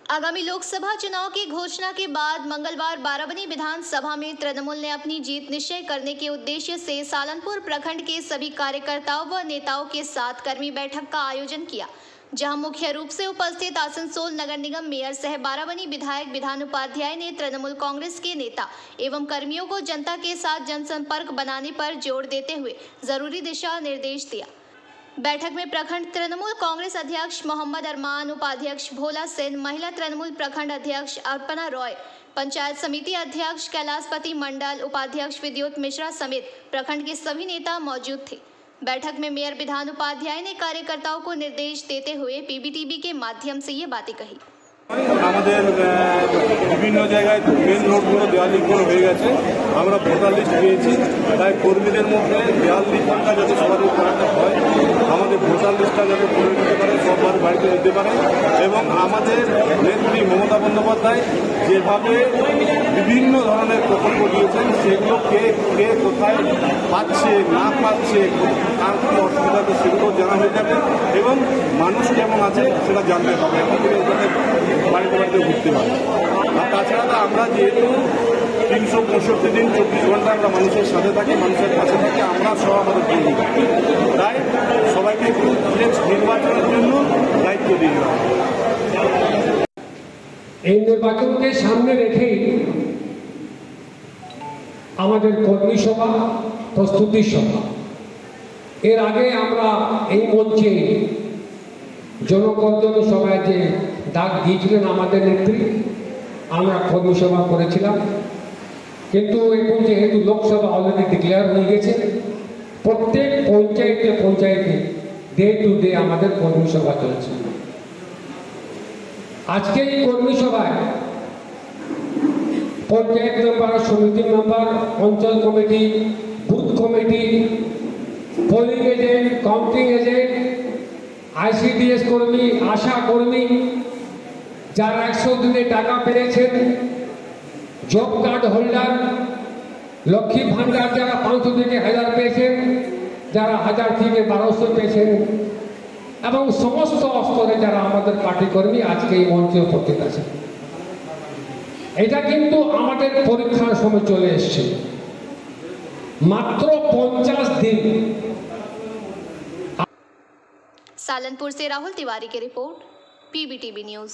आगामी लोकसभा चुनाव की घोषणा के बाद मंगलवार बाराबनी विधानसभा में तृणमूल ने अपनी जीत निश्चय करने के उद्देश्य से सालनपुर प्रखंड के सभी कार्यकर्ताओं व नेताओं के साथ कर्मी बैठक का आयोजन किया, जहां मुख्य रूप से उपस्थित आसनसोल नगर निगम मेयर सह बाराबनी विधायक विधान उपाध्याय ने तृणमूल कांग्रेस के नेता एवं कर्मियों को जनता के साथ जनसंपर्क बनाने पर जोर देते हुए जरूरी दिशा निर्देश दिया। बैठक में प्रखंड तृणमूल कांग्रेस अध्यक्ष मोहम्मद अरमान, उपाध्यक्ष भोला सेन, महिला तृणमूल प्रखंड अध्यक्ष अर्पणा रॉय, पंचायत समिति अध्यक्ष कैलाशपति मंडल, उपाध्यक्ष विद्युत मिश्रा समेत प्रखंड के सभी नेता मौजूद थे। बैठक में मेयर विधान उपाध्याय ने कार्यकर्ताओं को निर्देश देते हुए पीबीटीवी के माध्यम से ये बातें कही। विभिन्न जगह मेन रोडगुलो देवाल लिखनो हो गेছে আমরা ভোটার লিস্ট পেয়েছি তাই কর্মীদের মধ্যে দেওয়াল লিখনটা যাতে সবারই করাতে হয় আমাদের ভোটার লিস্টটা যাতে করে দিতে পারে সবার বাড়িতে দিতে পারে এবং আমাদের নেত্রী মমতা বন্দ্যোপাধ্যায় যেভাবে বিভিন্ন ধরনের প্রকল্প দিয়েছেন সেগুলো কে কে কোথায় পাচ্ছে না পাচ্ছে কার কী অসুবিধা আছে সেগুলো জানা হয়ে যাবে এবং মানুষ কেমন আছে সেটা জানতে হবে এখন থেকে বাড়িতে বাড়িতে ঘুরতে পারে। আর তাছাড়া আমরা যেহেতু 365 দিন 24 ঘন্টা আমরা মানুষের সাথে থাকি, মানুষের কাছে থাকি, আমরা সব আমাদের কর্মী, তাই সবাইকে একটু নির্বাচনের জন্য দায়িত্ব দিয়ে দেওয়া। এই নির্বাচনকে সামনে রেখেই আমাদের কর্মী সভা, প্রস্তুতি সভা। এর আগে আমরা এই মঞ্চে জনকর্তন সভায় যে ডাক দিয়েছিলেন আমাদের নেত্রী, আমরা কর্মী সভা করেছিলাম। কিন্তু এখন যেহেতু লোকসভা অলরেডি ডিক্লেয়ার হয়ে গেছে, প্রত্যেক পঞ্চায়েতে পঞ্চায়েতে ডে টু ডে আমাদের কর্মী সভা চলছে। আজকে এই কর্মী সভায় পঞ্চায়েত মেম্বার, সমিতি মেম্বার, অঞ্চল committee, booth committee, polling agent, counting agent, ICDS কর্মী, আশা কর্মী, যারা 100 দিনে টাকা পেয়েছেন, job card holder, Lakshmi Bhandar যারা 500 থেকে 1000 পেয়েছেন, যারা 1000 থেকে 1200 পেয়েছেন এবং সমস্ত স্তরে যারা আমাদের পার্টি কর্মী আজকে এই মঞ্চে উপস্থিত আছে। এটা কিন্তু আমাদের পরীক্ষার সময় চলে এসছে। মাত্র 50 दिन। सालनपुर से राहुल तिवारी की रिपोर्ट, पीबीटीवी न्यूज़।